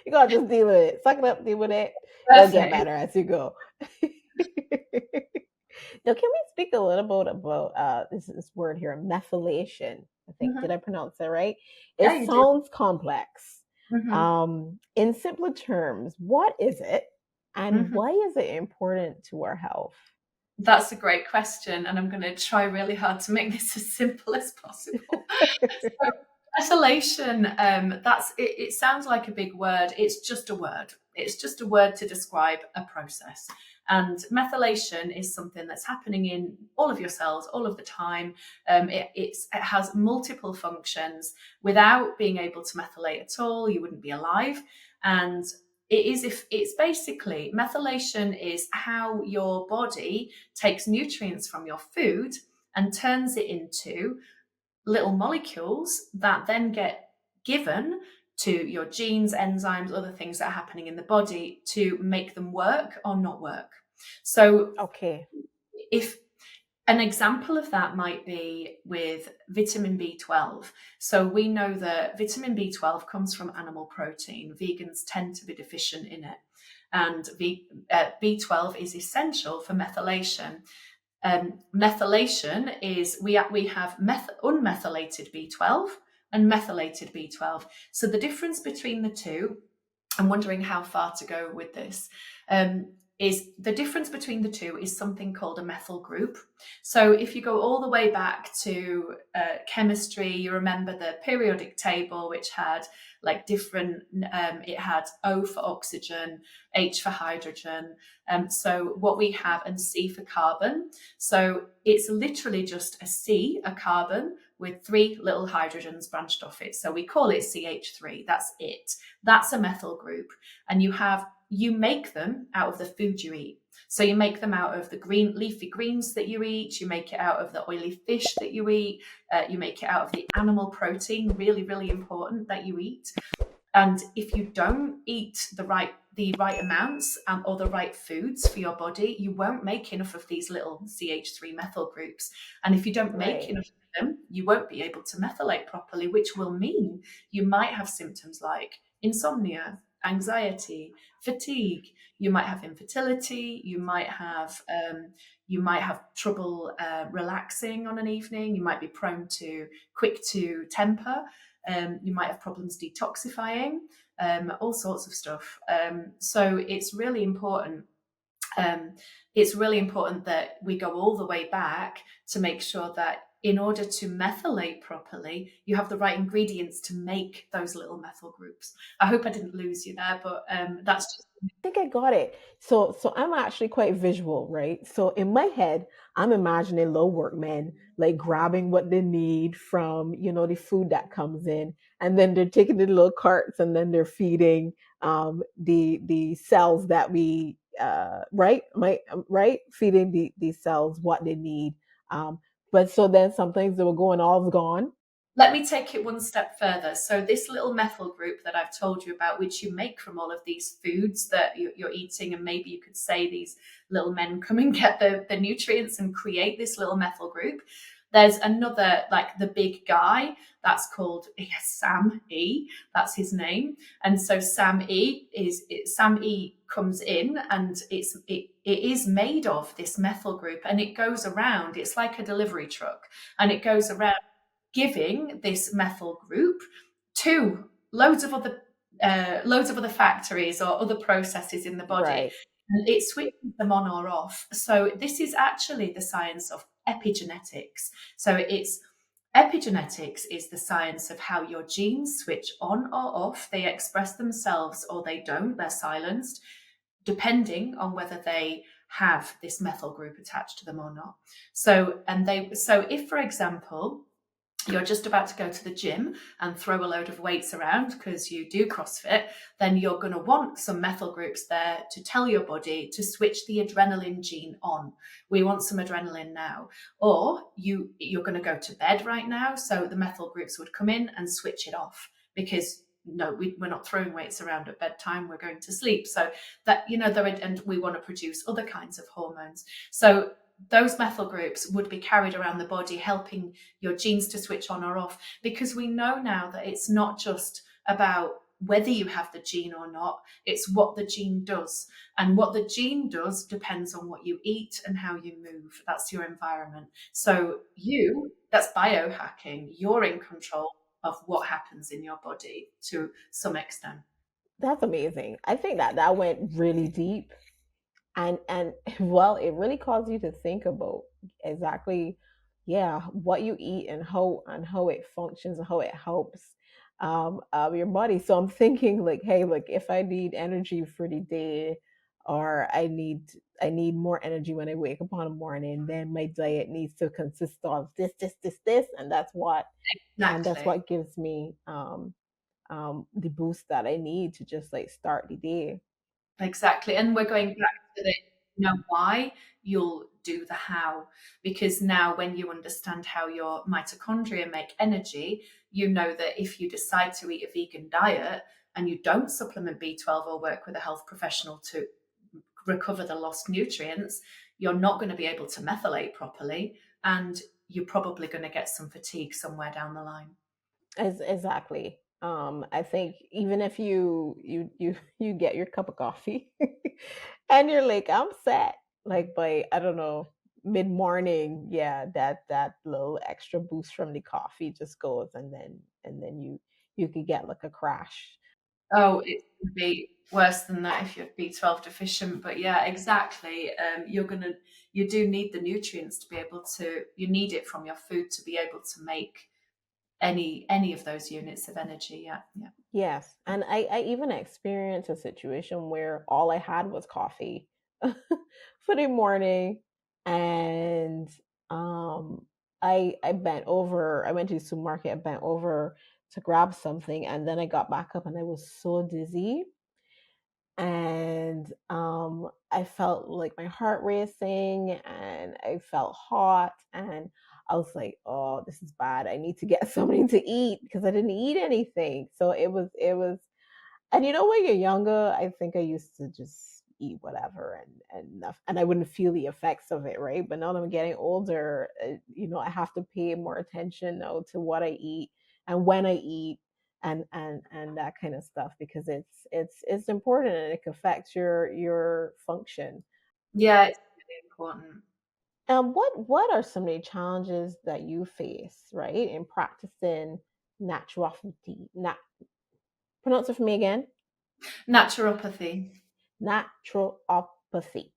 You gotta just deal with it. Suck it up, deal with it. It'll get Perfect. better as you go. Now, can we speak a little bit about this word here, methylation? I think, did Mhm. I pronounce that right? Yeah, It you did. sounds complex. Mhm. In simpler terms, what is it, and Mhm. why is it important to our health? That's a great question, and I'm going to try really hard to make this as simple as possible. So, isolation, that's it, it sounds like a big word. It's just a word. It's just a word to describe a process. And methylation is something that's happening in all of your cells all of the time. It has multiple functions. Without being able to methylate at all, you wouldn't be alive. And if it's basically, methylation is how your body takes nutrients from your food and turns it into little molecules that then get given to your genes, enzymes, other things that are happening in the body to make them work or not work. So Okay. if an example of that might be with vitamin B12. So we know that vitamin B12 comes from animal protein. Vegans tend to be deficient in it. And B12 is essential for methylation. Methylation is we have unmethylated B12 and methylated B12. So the difference between the two, I'm wondering how far to go with this. Is the difference between the two is something called a methyl group. So if you go all the way back to chemistry, you remember the periodic table, which had like different, it had O for oxygen, H for hydrogen. So what we have, and C for carbon. So it's literally just a C, a carbon, with three little hydrogens branched off it. So we call it CH3. That's it. That's a methyl group. And you make them out of the food you eat. So you make them out of the green leafy greens that you eat. You make it out of the oily fish that you eat. You make it out of the animal protein, really, really important, that you eat. And if you don't eat the right amounts or the right foods for your body, you won't make enough of these little CH3 methyl groups. And if you don't make Right. enough of them, you won't be able to methylate properly, which will mean you might have symptoms like insomnia, anxiety, fatigue. You might have infertility. You might have trouble relaxing on an evening. You might be prone to quick to temper. You might have problems detoxifying, all sorts of stuff. So it's really important. It's really important that we go all the way back to make sure that in order to methylate properly, you have the right ingredients to make those little methyl groups. I hope I didn't lose you there, but that's just Think I got it. So I'm actually quite visual, right? So in my head, I'm imagining low work men like grabbing what they need from, the food that comes in, and then they're taking the little carts and then they're feeding the cells that we right? Right? Feeding these cells what they need. But so then some things that were going all is gone. Let me take it one step further. So, this little methyl group that I've told you about, which you make from all of these foods that you're eating, and maybe you could say these little men come and get the nutrients and create this little methyl group. There's another, like the big guy, that's called Sam E. That's his name. And so Sam E comes in, and it is made of this methyl group, and it goes around. It's like a delivery truck, and it goes around giving this methyl group to loads of other factories or other processes in the body, Right. and it switches them on or off. So this is actually the science of epigenetics. So it's epigenetics is the science of how your genes switch on or off. They express themselves or they don't. They're silenced, depending on whether they have this methyl group attached to them or not. So if, for example, you're just about to go to the gym and throw a load of weights around because you do CrossFit, then you're going to want some methyl groups there to tell your body to switch the adrenaline gene on. We want some adrenaline now. Or you're going to go to bed right now, so the methyl groups would come in and switch it off because no, we're not throwing weights around at bedtime. We're going to sleep. So that, and we want to produce other kinds of hormones. So those methyl groups would be carried around the body, helping your genes to switch on or off, because we know now that it's not just about whether you have the gene or not, it's what the gene does. And what the gene does depends on what you eat and how you move. That's your environment. So that's biohacking. You're in control of what happens in your body to some extent. That's amazing. I think that went really deep, and well, it really caused you to think about exactly, yeah, what you eat and how it functions and how it helps your body. So I'm thinking like, hey, like if I need energy for the day, or I need more energy when I wake up in the morning, then my diet needs to consist of this, and Exactly. that's what gives me the boost that I need to just like start the day. Exactly. And we're going back to this. know why, you'll do the how. Because now, when you understand how your mitochondria make energy, you know that if you decide to eat a vegan diet and you don't supplement B12 or work with a health professional to recover the lost nutrients, you're not going to be able to methylate properly, and you're probably going to get some fatigue somewhere down the line. Exactly. I think even if you get your cup of coffee and you're like, I'm set, like by I don't know, mid-morning, yeah, that little extra boost from the coffee just goes, and then you could get like a crash. Oh, it's going to be worse than that if you're B12 deficient. But yeah, exactly. You do need the nutrients to be able to, you need it from your food to be able to make any of those units of energy. Yeah, yeah. Yes, and I even experienced a situation where all I had was coffee for the morning, and um, I bent over. I went to the supermarket. I bent over to grab something, and then I got back up, and I was so dizzy, and I felt like my heart racing, and I felt hot, and I was like, "Oh, this is bad. I need to get something to eat because I didn't eat anything." So it was and you know, when you're younger, I think I used to just eat whatever, and I wouldn't feel the effects of it, right? But now that I'm getting older, I have to pay more attention now to what I eat and when I eat, and that kind of stuff, because it's important, and it affects your function. Yeah, it's really important. What are some of the challenges that you face, right, in practicing naturopathy? Pronounce it for me again. Naturopathy. Naturopathy.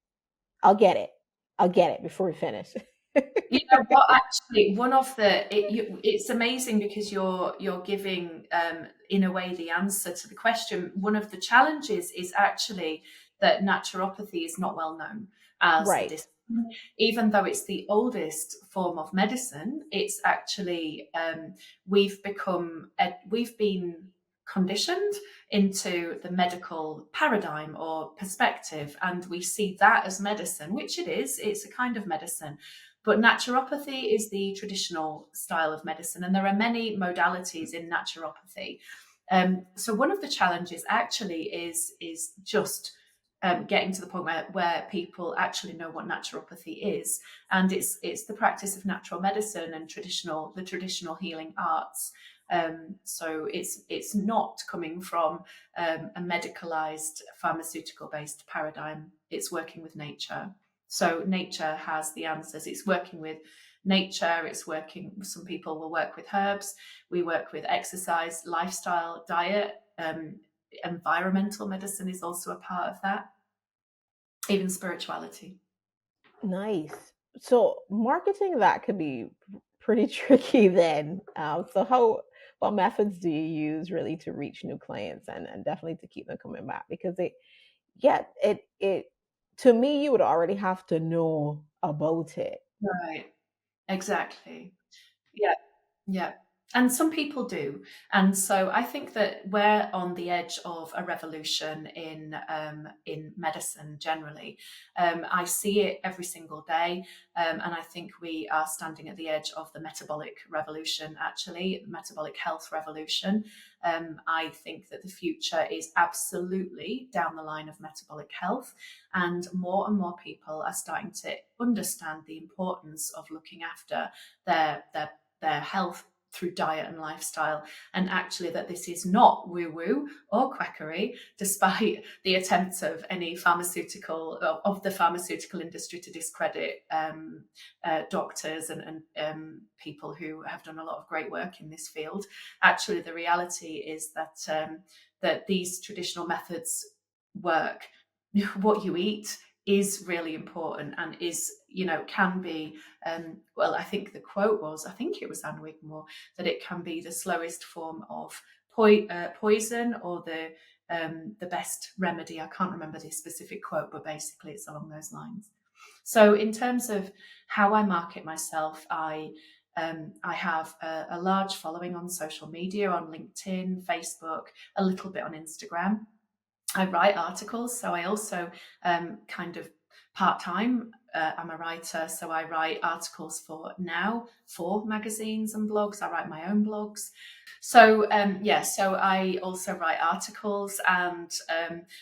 I'll get it. I'll get it before we finish. You know what? Actually, it's amazing because you're giving, in a way, the answer to the question. One of the challenges is actually that naturopathy is not well known as a Right. discipline, even though it's the oldest form of medicine. It's actually, we've been conditioned into the medical paradigm or perspective, and we see that as medicine, which it is. It's a kind of medicine, but naturopathy is the traditional style of medicine, and there are many modalities in naturopathy. So one of the challenges actually is just getting to the point where people actually know what naturopathy is, and it's the practice of natural medicine and the traditional healing arts. So it's not coming from a medicalized pharmaceutical based paradigm. It's working with nature. So nature has the answers. It's working with nature. It's working. Some people will work with herbs. We work with exercise, lifestyle, diet. Environmental medicine is also a part of that. Even spirituality. Nice. So marketing that could be pretty tricky then. So what methods do you use really to reach new clients, and definitely to keep them coming back? Because yeah, it to me, you would already have to know about it. Right. Exactly. Yeah. Yeah. And some people do. And so I think that we're on the edge of a revolution in medicine generally. I see it every single day. And I think we are standing at the edge of the metabolic revolution, actually, metabolic health revolution. I think that the future is absolutely down the line of metabolic health. And more people are starting to understand the importance of looking after their health through diet and lifestyle, and actually that this is not woo woo or quackery, despite the attempts of any pharmaceutical of the pharmaceutical industry to discredit doctors and people who have done a lot of great work in this field. Actually, the reality is that these traditional methods work. What you eat is really important, and is, can be, well, I think the quote was, I think it was Anne Wigmore, that it can be the slowest form of poison, or the best remedy. I can't remember the specific quote, but basically it's along those lines. So in terms of how I market myself, I have a large following on social media, on LinkedIn, Facebook, a little bit on Instagram. I write articles, so I also kind of part-time. I'm a writer, so I write articles for Now, for magazines and blogs. I write my own blogs. So so I also write articles, and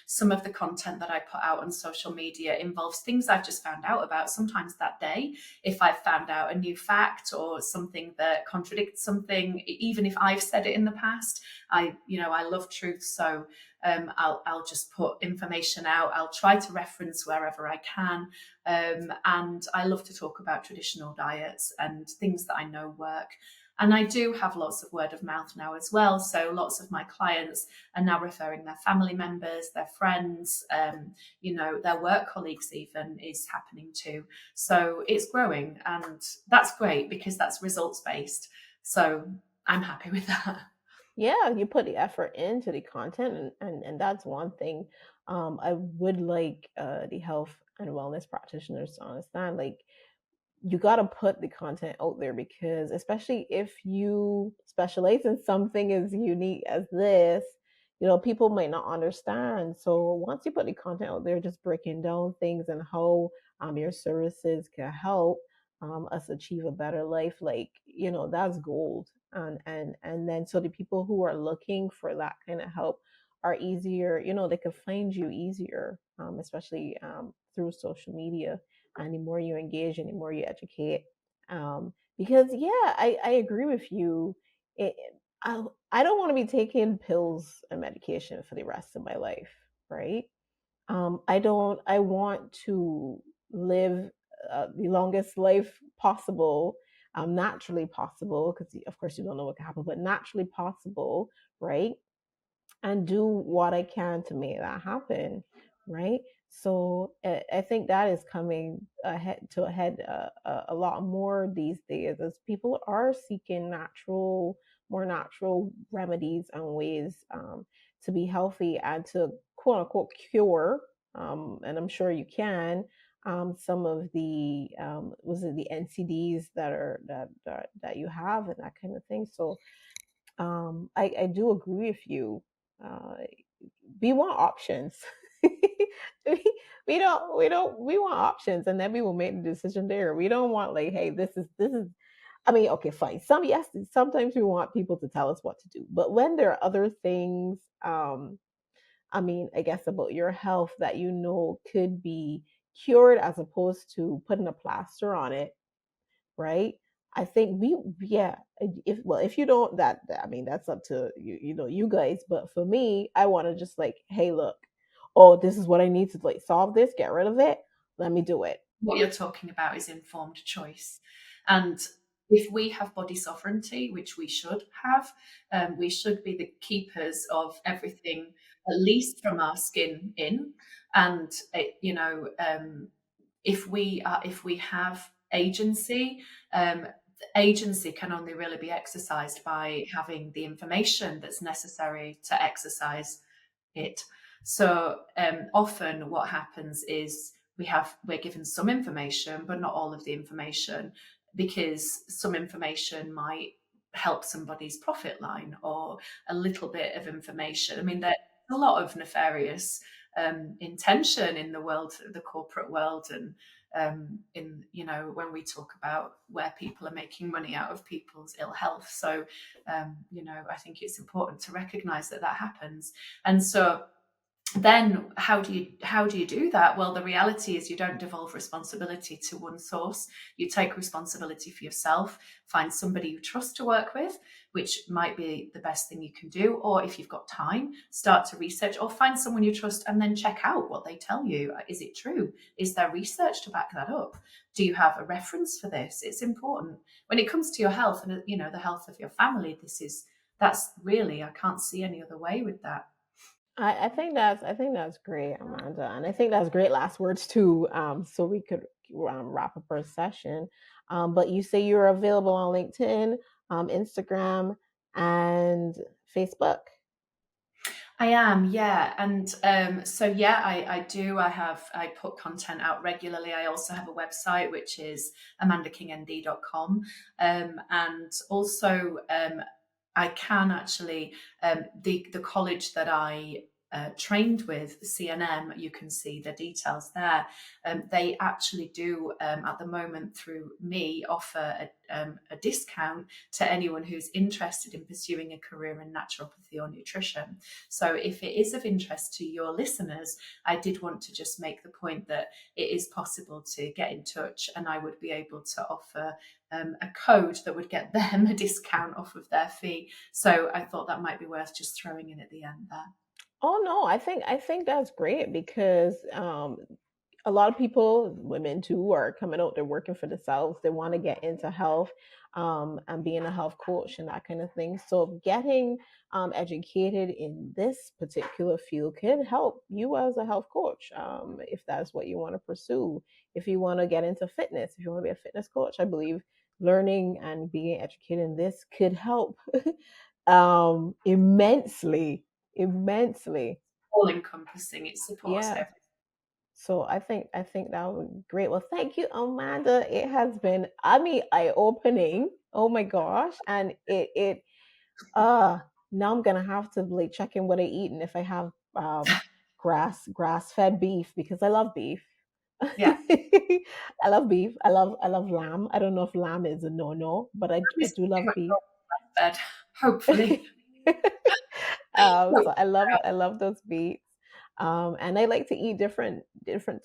some of the content that I put out on social media involves things I've just found out about. Sometimes that day, if I've found out a new fact or something that contradicts something, even if I've said it in the past, I love truth. So I'll just put information out. I'll try to reference wherever I can. And I love to talk about traditional diets and things that I know work. And I do have lots of word of mouth now as well. So lots of my clients are now referring their family members, their friends, their work colleagues even is happening too. So it's growing, and that's great because that's results based. So I'm happy with that. Yeah, you put the effort into the content, and that's one thing. I would like the health and wellness practitioners to understand, like, you got to put the content out there, because especially if you specialize in something as unique as this, people might not understand. So once you put the content out there, just breaking down things and how your services can help us achieve a better life, like, that's gold. And then so the people who are looking for that kind of help are easier, they can find you easier, especially through social media. And the more you engage and the more you educate, because yeah, I agree with you. it, I, I don't want to be taking pills and medication for the rest of my life, right? I want to live the longest life possible, naturally possible, because of course you don't know what can happen, but naturally possible, right? And do what I can to make that happen, right? So I think that is coming ahead a lot more these days, as people are seeking more natural remedies and ways to be healthy and to quote unquote cure. And I'm sure you can, some of the was it the NCDs that you have and that kind of thing. So I do agree with you. Uh, we want options. We want options, and then we will make the decision there. We don't want, like, hey, this is. I mean, okay, fine. Sometimes we want people to tell us what to do, but when there are other things, I mean, I guess about your health that could be cured as opposed to putting a plaster on it, right? I think yeah, if you don't, I mean, that's up to you guys. But for me, I want to just, like, hey, look, oh, this is what I need to, like, solve this, get rid of it. Let me do it. What you're talking about is informed choice. And if we have body sovereignty, which we should have, we should be the keepers of everything, at least from our skin in. And if we have agency, agency can only really be exercised by having the information that's necessary to exercise it. So often what happens is we're given some information, but not all of the information, because some information might help somebody's profit line, or a little bit of information. I mean, there's a lot of nefarious intention in the world, the corporate world, and in when we talk about where people are making money out of people's ill health. So I think it's important to recognize that happens. And so then how do you do that? Well, the reality is you don't devolve responsibility to one source. You take responsibility for yourself, find somebody you trust to work with, which might be the best thing you can do. Or if you've got time, start to research, or find someone you trust and then check out what they tell you. Is it true? Is there research to back that up? Do you have a reference for this? It's important when it comes to your health and the health of your family. That's really, I can't see any other way with that. I think that's great, Amanda, and I think that's great last words too. So we could wrap up our session. But you say you're available on LinkedIn, Instagram, and Facebook. I am, yeah. And so, yeah, I do. I put content out regularly. I also have a website, which is amandakingnd.com. And also, I can actually, the college that I trained with CNM, you can see the details there. They actually do, at the moment, through me, offer a discount to anyone who's interested in pursuing a career in naturopathy or nutrition. So if it is of interest to your listeners, I did want to just make the point that it is possible to get in touch, and I would be able to offer a code that would get them a discount off of their fee. So I thought that might be worth just throwing in at the end there. Oh no, I think that's great because a lot of people, women too, are coming out. They're working for themselves. They want to get into health, and being a health coach and that kind of thing. So getting educated in this particular field can help you as a health coach, if that's what you want to pursue. If you want to get into fitness, if you want to be a fitness coach, I believe learning and being educated in this could help immensely, immensely. All encompassing, it supports Yeah. everything. So I think that would be great. Well, thank you, Amanda. It has been, I mean, eye-opening. Oh my gosh. And it uh now I'm gonna have to like check in what I eat and if I have grass-fed beef because I love beef. Yeah. I love beef. I love lamb. I don't know if lamb is a no-no, but I It's do pretty love much beef. all bed, hopefully. So I love those beets, and I like to eat different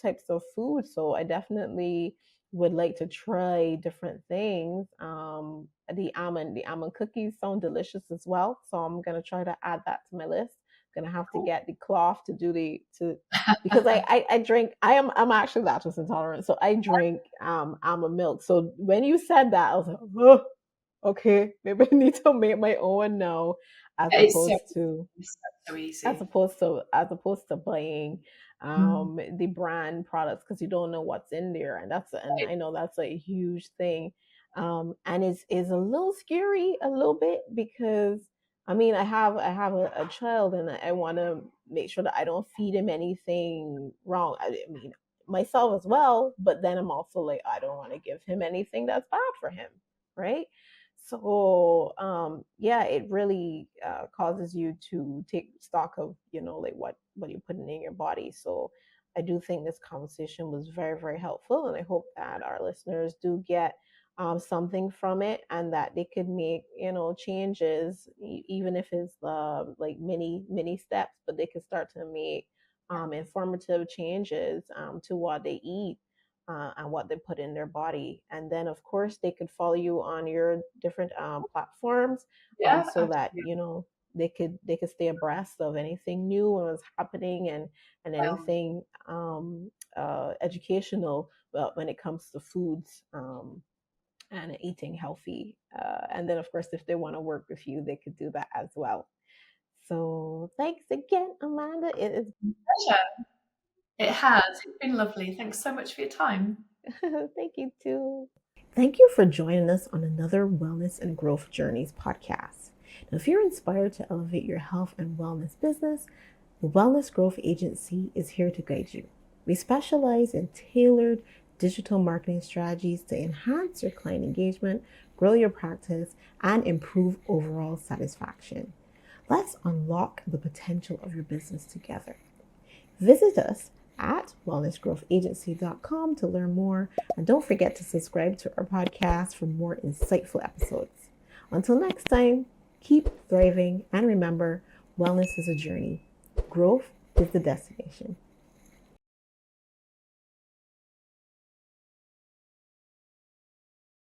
types of food. So I definitely would like to try different things. The almond cookies sound delicious as well, so I'm gonna try to add that to my list. Gonna have to get the cloth to do the to because I drink. I'm actually lactose intolerant, so I drink almond milk. So when you said that, I was like, oh, okay, maybe I need to make my own now, as It's so, opposed to it's so as easy. opposed to as opposed to buying Mm. the brand products because you don't know what's in there, and I know that's a huge thing, and is a little scary a little bit because I mean I have a child and I want to make sure that I don't feed him anything wrong. I mean myself as well, but then I'm also like I don't want to give him anything that's bad for him, right? So yeah, it really causes you to take stock of like what you're putting in your body. So I do think this conversation was very very helpful, and I hope that our listeners do get something from it, and that they could make changes, even if it's like mini steps, but they could start to make informative changes to what they eat, and what they put in their body. And then, of course, they could follow you on your different platforms, Yeah, so that absolutely. they could stay abreast of anything new and what's happening, and Well, anything educational when it comes to foods, and eating healthy. And then, of course, if they want to work with you, they could do that as well. So thanks again, Amanda. It is pleasure. It has. It's been lovely. Thanks so much for your time. thank you too. Thank you for joining us on another Wellness and Growth Journeys podcast. Now, if you're inspired to elevate your health and wellness business, the Wellness Growth Agency is here to guide you. We specialize in tailored digital marketing strategies to enhance your client engagement, grow your practice, and improve overall satisfaction. Let's unlock the potential of your business together. Visit us at wellnessgrowthagency.com to learn more. And don't forget to subscribe to our podcast for more insightful episodes. Until next time, keep thriving and remember, wellness is a journey. Growth is the destination.